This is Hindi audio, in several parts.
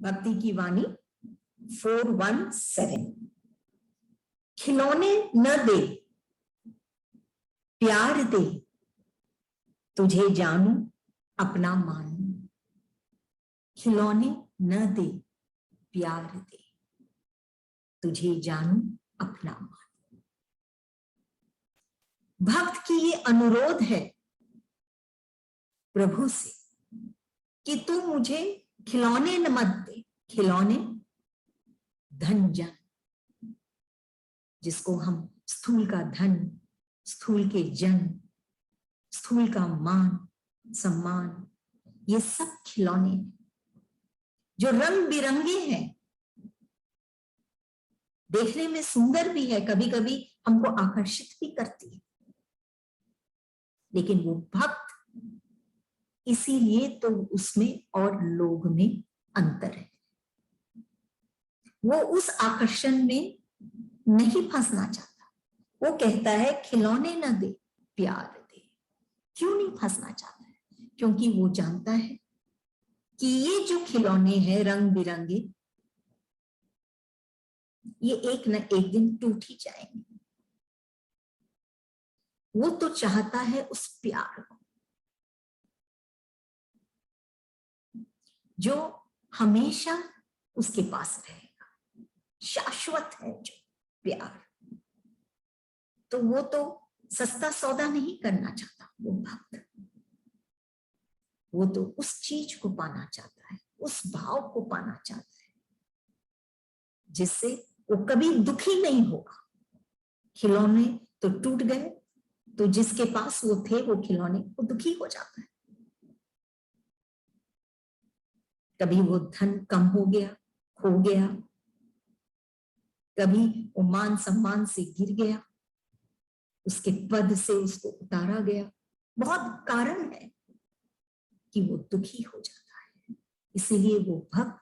भक्ति की वाणी 417। खिलौने न दे प्यार दे, तुझे जानू अपना मानू। खिलौने न दे प्यार दे, तुझे जानू अपना मानू। भक्त की ये अनुरोध है प्रभु से कि तू मुझे खिलौने न मत दे। खिलौने धन जन, जिसको हम स्थूल का धन, स्थूल के जन, स्थूल का मान सम्मान, ये सब खिलौने जो रंग बिरंगे हैं, देखने में सुंदर भी है, कभी कभी हमको आकर्षित भी करती है, लेकिन वो भक्त इसीलिए तो उसमें और लोग में अंतर है। वो उस आकर्षण में नहीं फंसना चाहता। वो कहता है खिलौने न दे प्यार दे। क्यों नहीं फंसना चाहता है? क्योंकि वो जानता है कि ये जो खिलौने हैं रंग बिरंगे, ये एक न एक दिन टूट ही जाएंगे। वो तो चाहता है उस प्यार को जो हमेशा उसके पास रहेगा, शाश्वत है जो प्यार। तो वो तो सस्ता सौदा नहीं करना चाहता वो भक्त। वो तो उस चीज को पाना चाहता है, उस भाव को पाना चाहता है जिससे वो कभी दुखी नहीं होगा। खिलौने तो टूट गए तो जिसके पास वो थे वो खिलौने, वो दुखी हो जाता है। कभी वो धन कम हो गया, खो गया, कभी वो मान सम्मान से गिर गया, उसके पद से उसको उतारा गया। बहुत कारण है कि वो दुखी हो जाता है। इसीलिए वो भक्त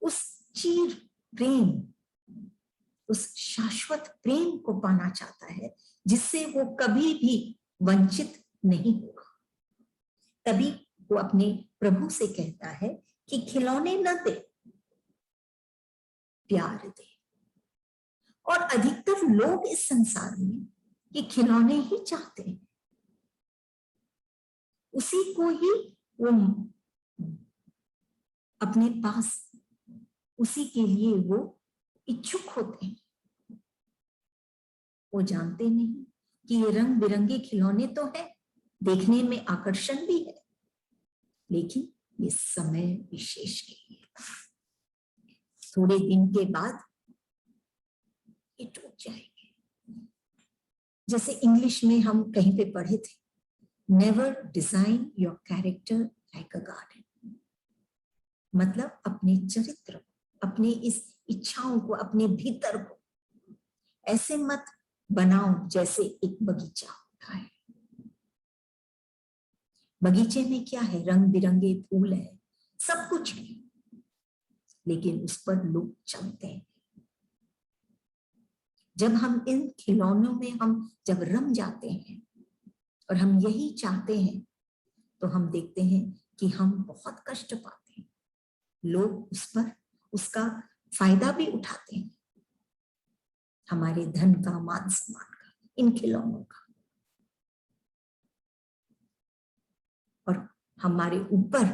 उस चीर प्रेम, उस शाश्वत प्रेम को पाना चाहता है जिससे वो कभी भी वंचित नहीं होगा। तभी वो अपने प्रभु से कहता है कि खिलौने न दे प्यार दे। और अधिकतर लोग इस संसार में ये खिलौने ही चाहते हैं, उसी को ही वो अपने पास, उसी के लिए वो इच्छुक होते हैं। वो जानते नहीं कि ये रंग बिरंगे खिलौने तो है, देखने में आकर्षण भी है, लेकिन ये समय विशेष के लिए, थोड़े दिन के बाद ये टूट जाएंगे। जैसे इंग्लिश में हम कहीं पे पढ़े थे, never design your character like a garden. मतलब अपने चरित्र, अपने इस इच्छाओं को, अपने भीतर को ऐसे मत बनाओ जैसे एक बगीचा होता है। बगीचे में क्या है? रंग बिरंगे फूल है, सब कुछ है, लेकिन उस पर लोग चलते हैं। जब हम इन खिलौनों में हम जब रम जाते हैं और हम यही चाहते हैं, तो हम देखते हैं कि हम बहुत कष्ट पाते हैं। लोग उस पर उसका फायदा भी उठाते हैं, हमारे धन का, मान सम्मान का, इन खिलौनों का, और हमारे ऊपर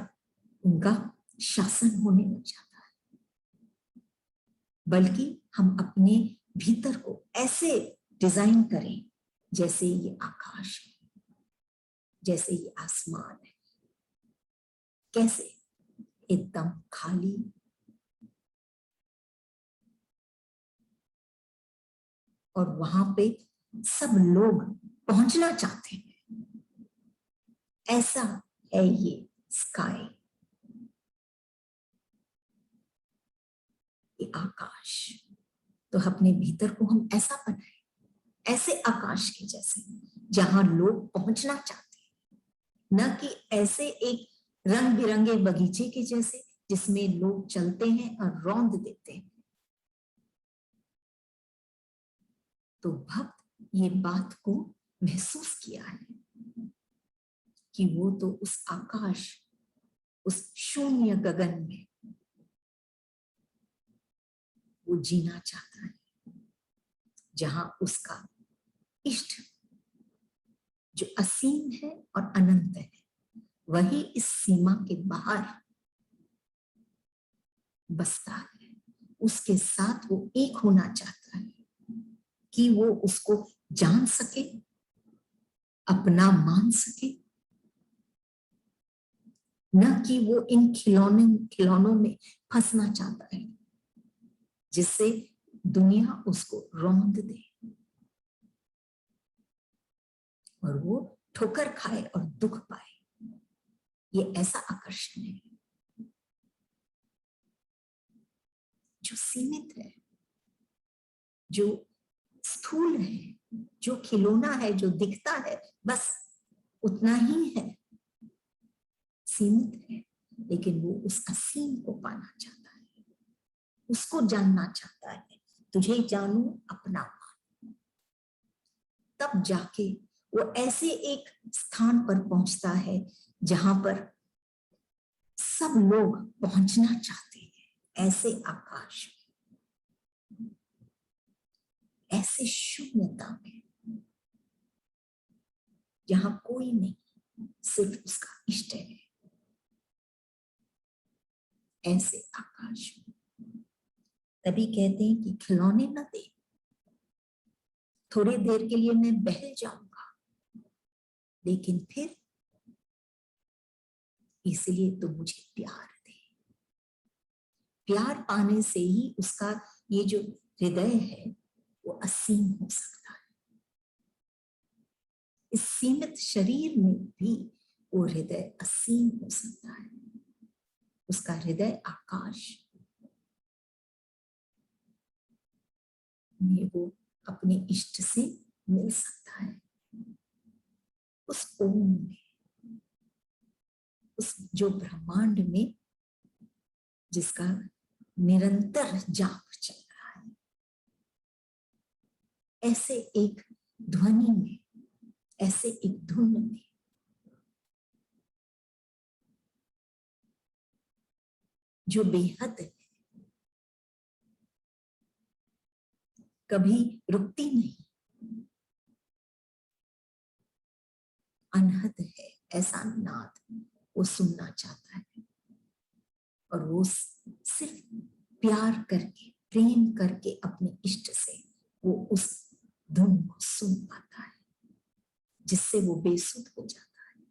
उनका शासन होने लग जाता है। बल्कि हम अपने भीतर को ऐसे डिजाइन करें जैसे ये आकाश है, जैसे ये आसमान है, कैसे एकदम खाली, और वहां पे सब लोग पहुंचना चाहते हैं। ऐसा है ये स्काई, ये आकाश। तो अपने भीतर को हम ऐसा बनाए, ऐसे आकाश के जैसे, जहां लोग पहुंचना चाहते हैं, न कि ऐसे एक रंग बिरंगे बगीचे के जैसे जिसमें लोग चलते हैं और रौंद देते हैं। तो भक्त ये बात को महसूस किया है कि वो तो उस आकाश उस शून्य गगन में वो जीना चाहता है, जहां उसका इष्ट जो असीम है और अनंत है, वही इस सीमा के बाहर बसता है। उसके साथ वो एक होना चाहता है कि वो उसको जान सके, अपना मान सके, न कि वो इन खिलौनों में फंसना चाहता है जिससे दुनिया उसको रौंद दे और वो ठोकर खाए और दुख पाए। ये ऐसा आकर्षण है जो सीमित है, जो स्थूल है, जो खिलौना है, जो दिखता है, बस उतना ही है, सीमित है। लेकिन वो उस असीम को पाना चाहता है, उसको जानना चाहता है। तुझे जानू, अपना मान। तब जाके वो ऐसे एक स्थान पर पहुंचता है जहां पर सब लोग पहुंचना चाहते हैं। ऐसे आकाश में, ऐसे शून्यता में, जहां कोई नहीं, सिर्फ उसका इष्ट है। ऐसे आकाश में तभी कहते हैं कि खिलौने न दे, थोड़ी देर के लिए मैं बहल जाऊंगा, लेकिन फिर इसलिए तो मुझे प्यार दे। प्यार पाने से ही उसका ये जो हृदय है वो असीम हो सकता है। इस सीमित शरीर में भी वो हृदय असीम हो सकता है। उसका हृदय आकाश में वो अपने इष्ट से मिल सकता है। उस ओम में, उस जो ब्रह्मांड में जिसका निरंतर जाप चल रहा है, ऐसे एक ध्वनि में, ऐसे एक धुन में जो बेहद है, कभी रुकती नहीं, अनहद है, ऐसा नाद वो सुनना चाहता है। और वो सिर्फ प्यार करके, प्रेम करके अपने इष्ट से वो उस धुन को सुन पाता है, जिससे वो बेसुध हो जाता है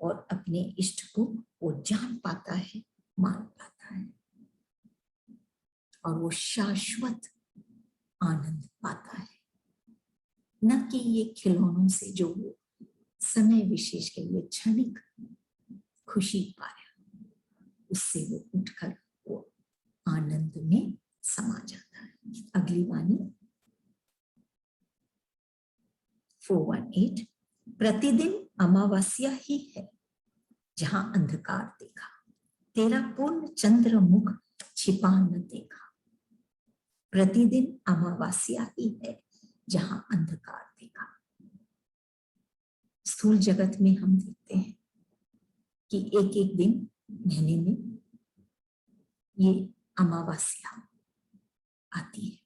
और अपने इष्ट को वो जान पाता है, मान पाता है, और वो शाश्वत आनंद पाता है। न कि ये खिलौनों से जो वो समय विशेष के लिए क्षणिक खुशी पाया, उससे वो उठकर वो आनंद में समा जाता है। अगली वाणी 418। प्रतिदिन अमावस्या ही है जहां अंधकार देखा, तेरा पूर्ण चंद्र मुख छिपा न देखा। प्रतिदिन अमावस्या ही है जहां अंधकार देखा। स्थूल जगत में हम देखते हैं कि एक एक दिन महीने में ये अमावस्या आती है,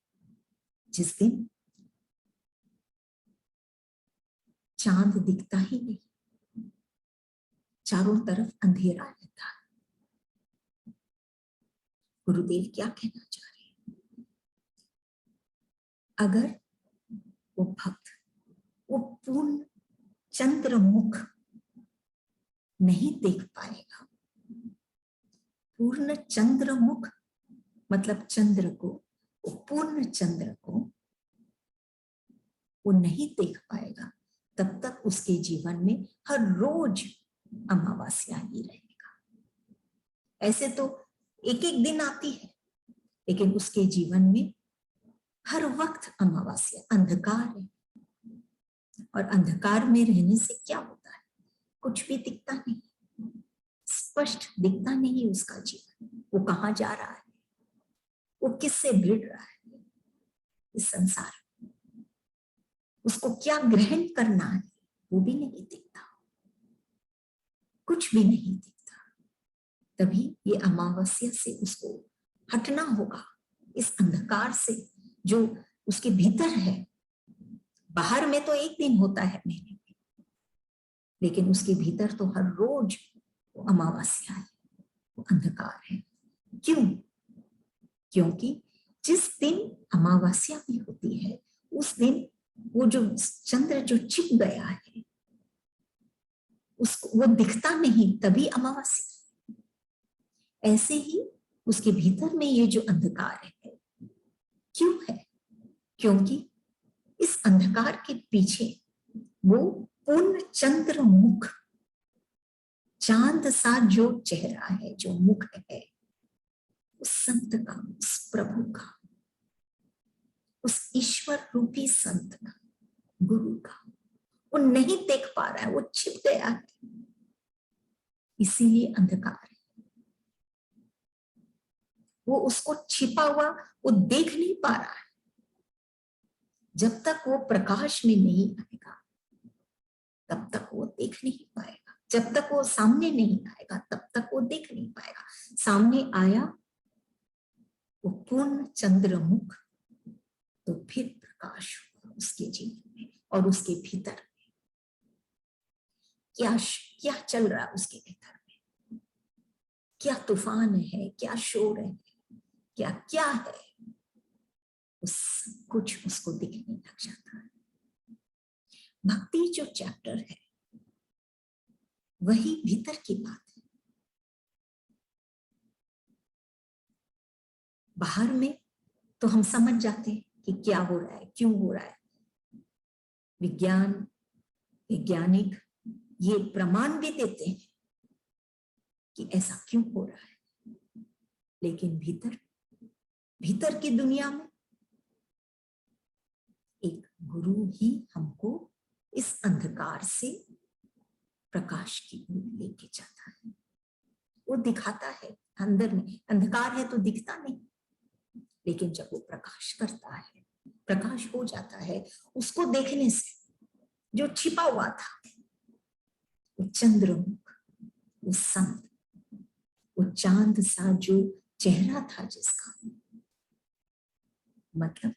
जिस दिन चांद दिखता ही नहीं, चारों तरफ अंधेरा रहता है। गुरुदेव क्या कहना चाह रहे हैं? अगर वो भक्त वो पूर्ण चंद्रमुख नहीं देख पाएगा, पूर्ण चंद्रमुख मतलब चंद्र को, वो पूर्ण चंद्र को वो नहीं देख पाएगा, तब तक उसके जीवन में हर रोज अमावस्या ही रहेगा। ऐसे तो एक एक दिन आती है, लेकिन उसके जीवन में हर वक्त अमावस्या, अंधकार है। और अंधकार में रहने से क्या होता है? कुछ भी दिखता नहीं, स्पष्ट दिखता नहीं उसका जीवन। वो कहाँ जा रहा है, वो किससे भिड़ रहा है इस संसार में, उसको क्या ग्रहण करना है, वो भी नहीं दिखता, कुछ भी नहीं दिखता। तभी ये अमावस्या से उसको हटना होगा, इस अंधकार से जो उसके भीतर है। बाहर में तो एक दिन होता है महीने में, लेकिन उसके भीतर तो हर रोज वो अमावस्या है, वो अंधकार है। क्यों? क्योंकि जिस दिन अमावस्या भी होती है उस दिन वो जो चंद्र जो छिप गया है उसको वो दिखता नहीं, तभी अमावस्या। ऐसे ही उसके भीतर में ये जो अंधकार है, क्यों है? क्योंकि इस अंधकार के पीछे वो पूर्ण चंद्र मुख, चांद सा जो चेहरा है, जो मुख है, उस संत का, उस प्रभु का, उस ईश्वर रूपी संत का, गुरु का, वो नहीं देख पा रहा है, वो छिप गया है, इसीलिए अंधकार है। वो उसको छिपा हुआ वो देख नहीं पा रहा है। जब तक वो प्रकाश में नहीं आएगा तब तक वो देख नहीं पाएगा, जब तक वो सामने नहीं आएगा तब तक वो देख नहीं पाएगा। सामने आया वो पूर्ण चंद्रमुख, तो फिर प्रकाश हुआ उसके जीवन में और उसके भीतर में। क्या क्या चल रहा है उसके भीतर में, क्या तूफान है, क्या शोर है, क्या क्या है, उस कुछ उसको दिखने लग जाता है। भक्ति जो चैप्टर है वही भीतर की बात है। बाहर में तो हम समझ जाते हैं कि क्या हो रहा है, क्यों हो रहा है। विज्ञान, वैज्ञानिक ये प्रमाण भी देते हैं कि ऐसा क्यों हो रहा है, लेकिन भीतर भीतर की दुनिया में एक गुरु ही हमको इस अंधकार से प्रकाश की ओर लेके जाता है। वो दिखाता है, अंदर में अंधकार है तो दिखता नहीं, लेकिन जब वो प्रकाश करता है, प्रकाश हो जाता है, उसको देखने से जो छिपा हुआ था, वो चंद्रमुख, वो संत, वो चांद सा जो चेहरा था जिसका, मतलब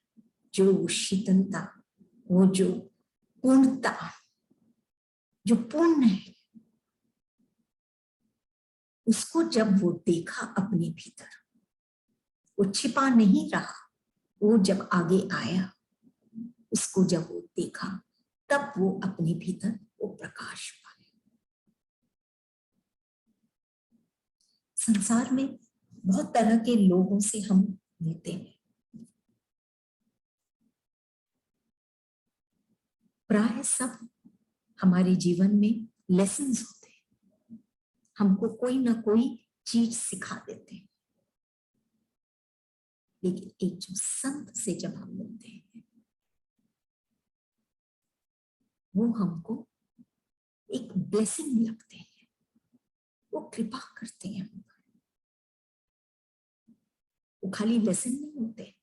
जो शीतलता, वो जो पूर्णता, जो पूर्ण है, उसको जब वो देखा अपने भीतर, वो छिपा नहीं रहा, वो जब आगे आया, उसको जब वो देखा, तब वो अपने भीतर वो प्रकाश पाया। संसार में बहुत तरह के लोगों से हम मिलते हैं, प्राय सब हमारे जीवन में लेसन्स होते हैं, हमको कोई ना कोई चीज सिखा देते हैं। लेकिन एक जो संत से जब हम मिलते हैं, वो हमको एक ब्लेसिंग लगते हैं, वो कृपा करते हैं हम पर। वो खाली लेसन नहीं होते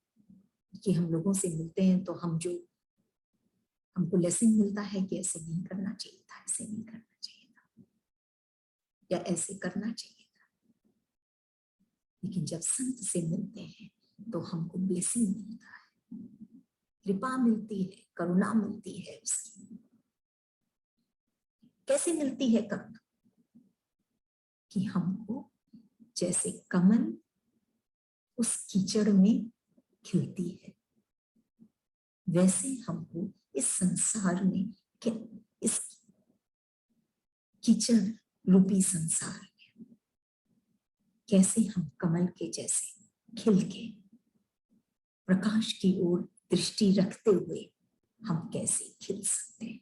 कि हम लोगों से मिलते हैं तो हम जो हमको लेसन मिलता है कि ऐसे नहीं करना चाहिए था, ऐसे नहीं करना चाहिए था, या ऐसे करना चाहिए था। लेकिन जब संत से मिलते हैं तो हमको ब्लेसिंग मिलता है, कृपा मिलती है, करुणा मिलती है उसकी। कैसे मिलती है करुणा? कि हमको जैसे कमल उस कीचड़ में खिलती है, वैसे हमको इस संसार में, इस कीचड़ रूपी संसार में कैसे हम कमल के जैसे खिल के प्रकाश की ओर दृष्टि रखते हुए हम कैसे खिल सकते हैं।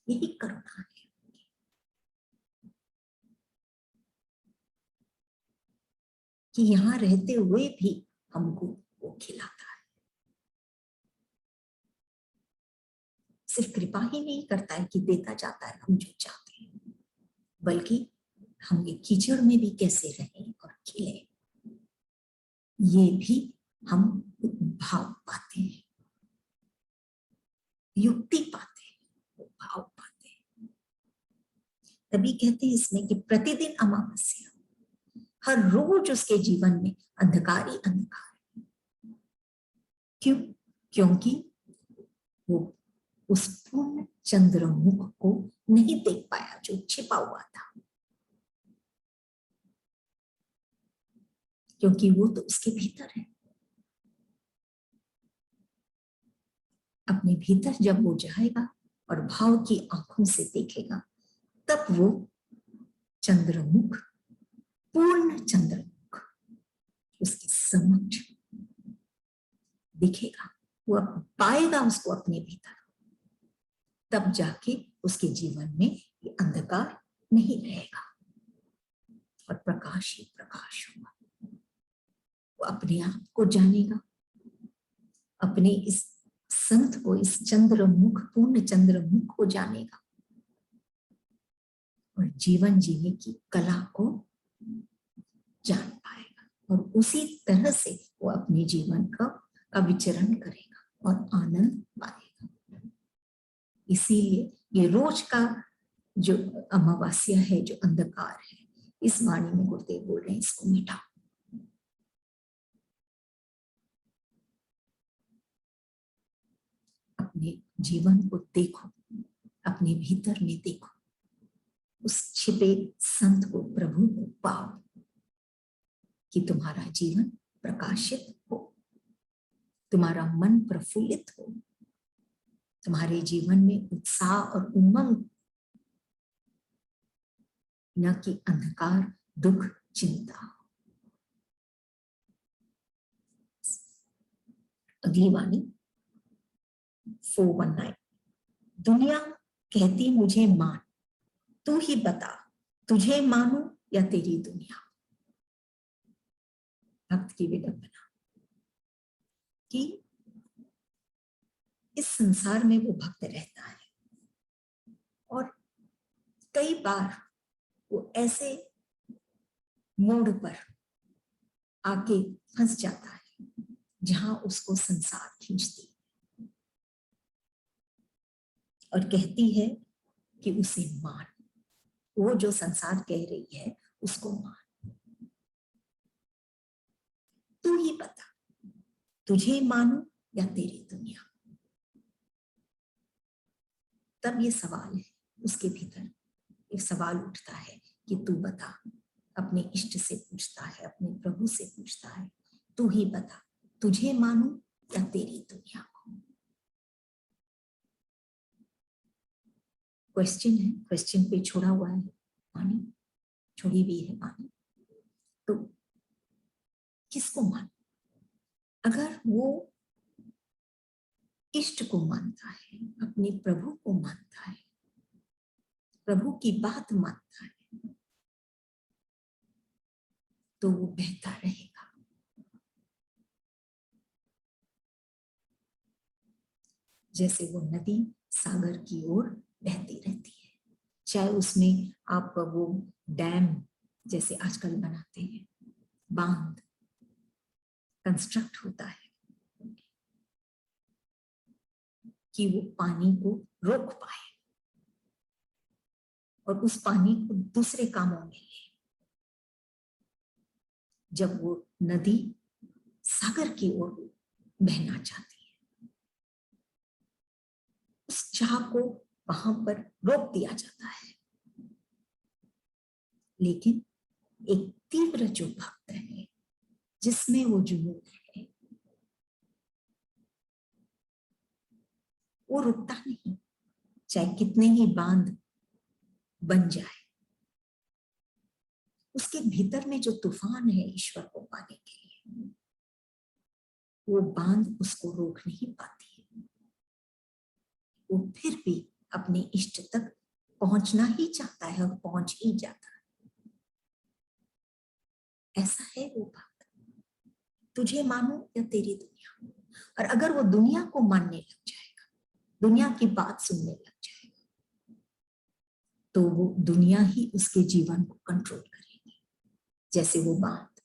यही करुणा है कि यहाँ रहते हुए भी हमको वो खिलाता है। सिर्फ कृपा ही नहीं करता है कि देता जाता है हम जो चाहते हैं, बल्कि हम ये कीचड़ में भी कैसे रहें और खिले, ये भी हम भाव पाते हैं, युक्ति पाते हैं, भाव पाते हैं। तभी कहते हैं इसमें कि प्रतिदिन अमावस्या, हर रोज उसके जीवन में अंधकार ही अंधकार है। क्यों? क्योंकि वो उस पूर्ण चंद्रमुख को नहीं देख पाया जो छिपा हुआ था, क्योंकि वो तो उसके भीतर है। अपने भीतर जब वो जाएगा और भाव की आंखों से देखेगा, तब वो चंद्रमुख, पूर्ण चंद्रमुख उसके समक्ष दिखेगा। वो पाएगा उसको अपने भीतर, तब जाके उसके जीवन में ये अंधकार नहीं रहेगा और प्रकाश ही प्रकाश होगा। वो अपने आप को जानेगा, अपने इस संत को, इस चंद्रमुख, पूर्ण चंद्रमुख को जानेगा और जीवन जीने की कला को जान पाएगा, और उसी तरह से वो अपने जीवन का विचरण करेगा और आनंद पाएगा। इसीलिए ये रोज का जो अमावस्या है, जो अंधकार है, इस वाणी में गुरुदेव बोल रहे हैं, इसको मिटाओ। अपने जीवन को देखो, अपने भीतर में देखो, उस छिपे संत को, प्रभु को पाओ कि तुम्हारा जीवन प्रकाशित हो, तुम्हारा मन प्रफुल्लित हो, तुम्हारे जीवन में उत्साह और उमंग, न कि अंधकार, दुख, चिंता। अगली वाणी 419। दुनिया कहती मुझे मान, तू ही बता तुझे मानू या तेरी दुनिया। भक्त की विडंबना कि इस संसार में वो भक्त रहता है और कई बार वो ऐसे मोड़ पर आके फंस जाता है जहां उसको संसार खींचती और कहती है कि उसे मान, वो जो संसार कह रही है उसको मान। तू ही बता तुझे मानू या तेरी दुनिया। तब ये सवाल है उसके भीतर, एक सवाल उठता है कि तू बता। अपने इष्ट से पूछता है, अपने प्रभु से पूछता है, तू ही बता तुझे मानू या तेरी दुनिया को। क्वेश्चन है, क्वेश्चन पे छोड़ा हुआ है वाणी, छोड़ी हुई है वाणी। तो किसको मान? अगर वो इष्ट को मानता है, अपने प्रभु को मानता है, प्रभु की बात मानता है, तो वो बहता रहेगा। जैसे वो नदी सागर की ओर बहती रहती है, चाहे उसमें आप वो डैम जैसे आजकल बनाते हैं, बांध कंस्ट्रक्ट होता है कि वो पानी को रोक पाए और उस पानी को दूसरे कामों में ले। जब वो नदी सागर की ओर बहना चाहती है, उस चाह को वहां पर रोक दिया जाता है। लेकिन एक तीव्र जो भक्त है, जिसमें वो जुनून है, वो रुकता नहीं, चाहे कितने ही बांध बन जाए। उसके भीतर में जो तूफान है ईश्वर को पाने के लिए, वो बांध उसको रोक नहीं पाती है। वो फिर भी अपने इष्ट तक पहुंचना ही चाहता है और पहुंच ही जाता है। ऐसा है वो भक्त। तुझे मानू या तेरी दुनिया। और अगर वो दुनिया को मानने लग जाएगा, दुनिया की बात सुनने लग जाएगा, तो वो दुनिया ही उसके जीवन को कंट्रोल करेगी। जैसे वो बात,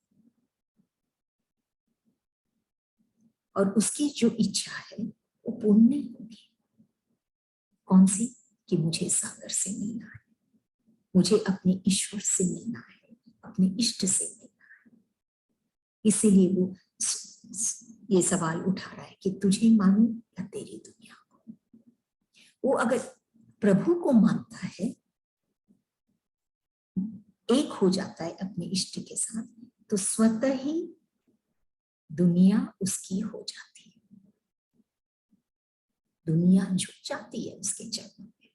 और उसकी जो इच्छा है वो पूर्ण नहीं होगी। कौन सी? कि मुझे सागर से मिलना है, मुझे अपने ईश्वर से मिलना है, अपने इष्ट से मिलना है। इसीलिए वो ये सवाल उठा रहा है कि तुझे मानूं या तेरी दुनिया को। वो अगर प्रभु को मानता है, एक हो जाता है अपने इष्ट के साथ, तो स्वतः ही दुनिया उसकी हो जाती है, दुनिया झुक जाती है उसके चरणों में,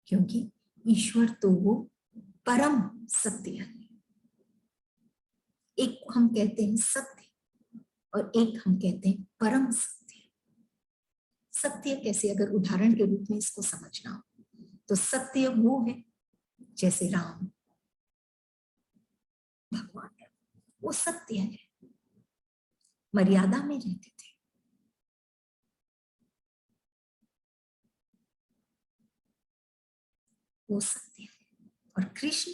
क्योंकि ईश्वर तो वो परम सत्य है। एक हम कहते हैं सत्य और एक हम कहते हैं परम सत्य। सत्य कैसे, अगर उदाहरण के रूप में इसको समझना हो, तो सत्य वो है जैसे राम भगवान है, वो सत्य है, मर्यादा में रहते थे। वो सत्य है। और कृष्ण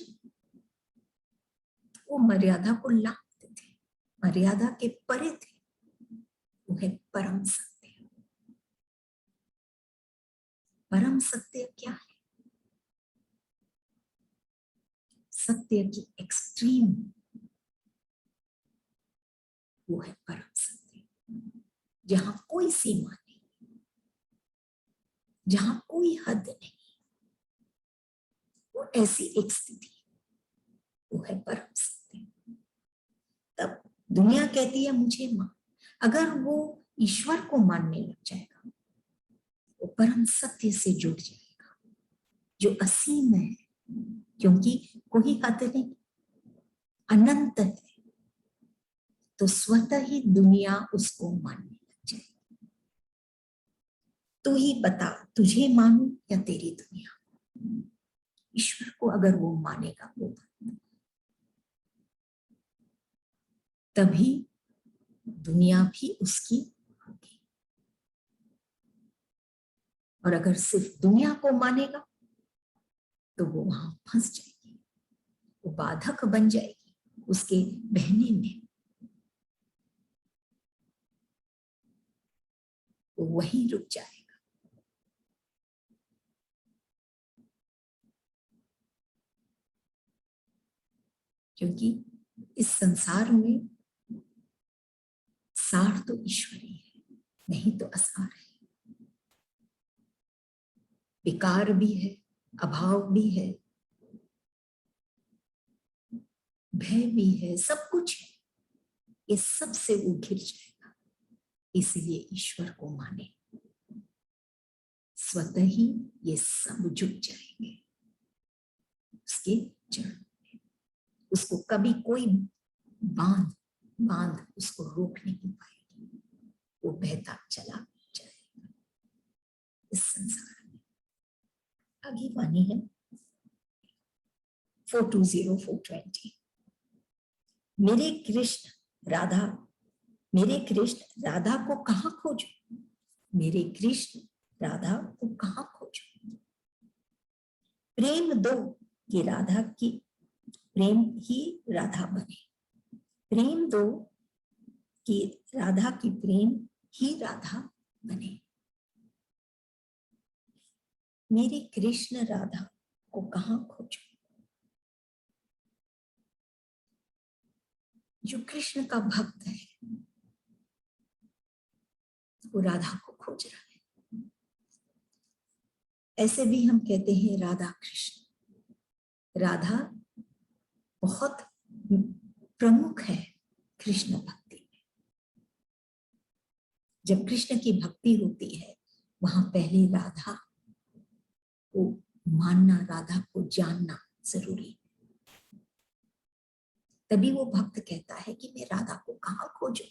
वो मर्यादा को लांघते थे, मर्यादा के परे थे, वो है परम सत्य। परम सत्य क्या है? सत्य की एक्सट्रीम, वो है परम सत्य, जहां कोई सीमा नहीं, जहां कोई हद नहीं, वो ऐसी एक स्थिति, वो है परम सत्य। तब दुनिया कहती है मुझे मान, अगर वो ईश्वर को मानने लग जाएगा, वो परम सत्य से जुड़ जाएगा जो असीम है, क्योंकि कोई हद नहीं, अनंत है, तो स्वतः ही दुनिया उसको मानने लग जाएगी। तू ही बता, तुझे मानूं या तेरी दुनिया? ईश्वर को अगर वो मानेगा, वो तभी दुनिया भी उसकी होगी। और अगर सिर्फ दुनिया को मानेगा तो वो वहां फंस जाएगी, वो बाधक बन जाएगी उसके बहने में, वो वहीं रुक जाएगा। क्योंकि इस संसार में सार तो ईश्वरी है, नहीं तो असार है। विकार भी है, अभाव भी है, भय भी है, सब कुछ है। ये सब से वो घिर जाएगा। इसीलिए ईश्वर को माने, स्वतः ही ये सब झुक जाएंगे उसके चरणों में। उसको कभी कोई बांध बांध उसको रोक नहीं पाएगी, वो बहता चला जाएगा इस संसार में। आगे वाणी है 420-420। मेरे कृष्ण राधा, मेरे कृष्ण राधा को कहाँ खोजूं? मेरे कृष्ण राधा को कहाँ खोजूं? प्रेम दो कि राधा की प्रेम ही राधा बने, प्रेम दो कि राधा की प्रेम ही राधा बने। मेरे कृष्ण राधा को कहाँ खोजूं? जो कृष्ण का भक्त है वो राधा को खोज रहा है। ऐसे भी हम कहते हैं राधा कृष्ण। राधा बहुत प्रमुख है कृष्ण भक्ति में। जब कृष्ण की भक्ति होती है, वहां पहले राधा को मानना, राधा को जानना जरूरी है। तभी वो भक्त कहता है कि मैं राधा को कहाँ खोजूं।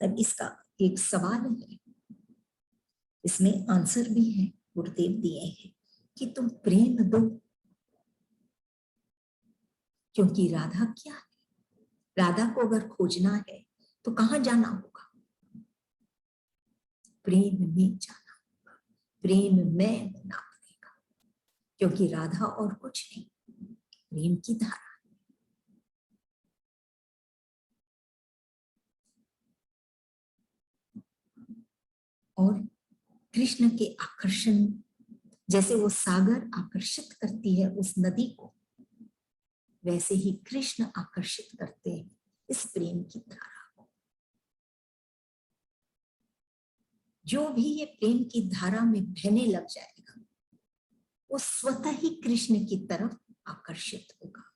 तब इसका एक सवाल है, इसमें आंसर भी है, गुरुदेव दिए हैं कि तुम प्रेम दो, क्योंकि राधा क्या है? राधा को अगर खोजना है तो कहाँ जाना होगा? प्रेम में जाना होगा, प्रेम में होना पड़ेगा, क्योंकि राधा और कुछ नहीं, प्रेम की धारा। और कृष्ण के आकर्षण, जैसे वो सागर आकर्षित करती है उस नदी को, वैसे ही कृष्ण आकर्षित करते हैं इस प्रेम की धारा को। जो भी ये प्रेम की धारा में बहने लग जाएगा वो स्वतः ही कृष्ण की तरफ आकर्षित होगा।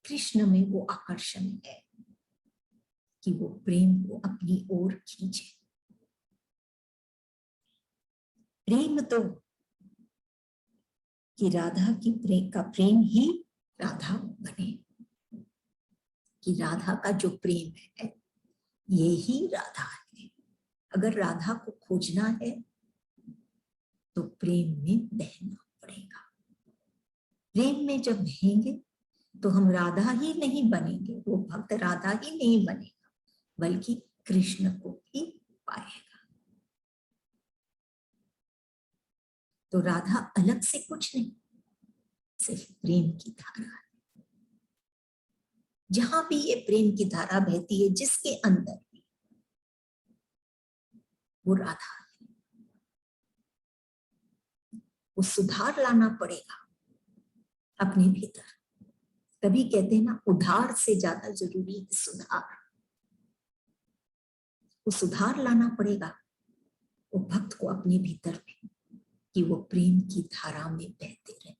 कृष्ण में वो आकर्षण है कि वो प्रेम को अपनी ओर खींचे। प्रेम तो कि राधा की प्रेम का प्रेम ही राधा बने, कि राधा का जो प्रेम है ये ही राधा है। अगर राधा को खोजना है तो प्रेम में बहना पड़ेगा। प्रेम में जब बहेंगे तो हम राधा ही नहीं बनेंगे, वो भक्त राधा ही नहीं बनेगा बल्कि कृष्ण को भी पाएगा। तो राधा अलग से कुछ नहीं, सिर्फ प्रेम की धारा है। जहां भी ये प्रेम की धारा बहती है, जिसके अंदर भी, वो राधा है। वो सुधार लाना पड़ेगा अपने भीतर। तभी कहते हैं ना, उधार से ज्यादा जरूरी है सुधार। वो सुधार लाना पड़ेगा वो भक्त को अपने भीतर भी, कि वो प्रेम की धारा में बहते रहे,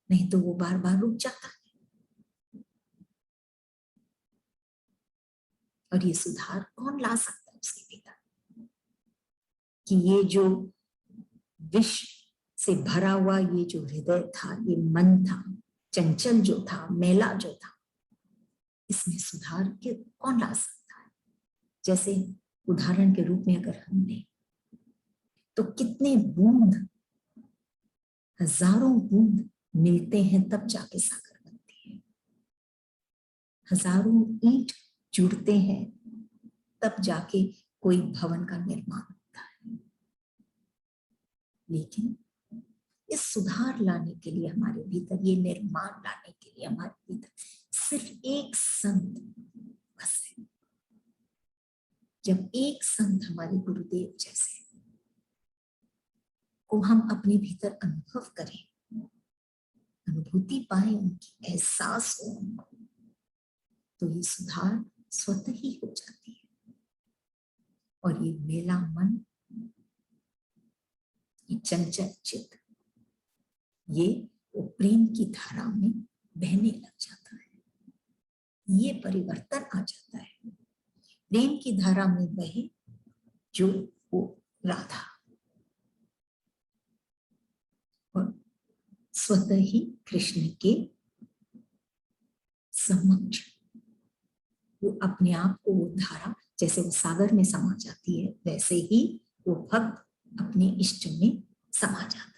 नहीं तो वो बार बार रुक जाता है। और ये सुधार कौन ला सकता है उसके भीतर, कि ये जो विष से भरा हुआ ये जो हृदय था, ये मन था, चंचल जो था, मेला जो था, इसमें सुधार के कौन ला सकता है। जैसे उदाहरण के रूप में अगर हम लें तो कितने बूंद, हजारों बूंद मिलते हैं तब जाके सागर बनती है। हजारों ईंट जुड़ते हैं तब जाके कोई भवन का निर्माण होता है। लेकिन इस सुधार लाने के लिए हमारे भीतर, ये निर्माण लाने के लिए हमारे भीतर सिर्फ एक संत बस है। जब एक संत हमारे गुरुदेव जैसे को हम अपने भीतर अनुभव करें, अनुभूति पाए, उनकी एहसास हो उनको, तो ये सुधार स्वतः ही हो जाती है। और ये मेला मन, ये चंचल चित्त, ये वो प्रेम की धारा में बहने लग जाता है। ये परिवर्तन आ जाता है। प्रेम की धारा में बहे जो वो राधा, और स्वतः ही कृष्ण के समक्ष वो अपने आप को, वो धारा जैसे वो सागर में समा जाती है, वैसे ही वो भक्त अपने इष्ट में समा जाता है।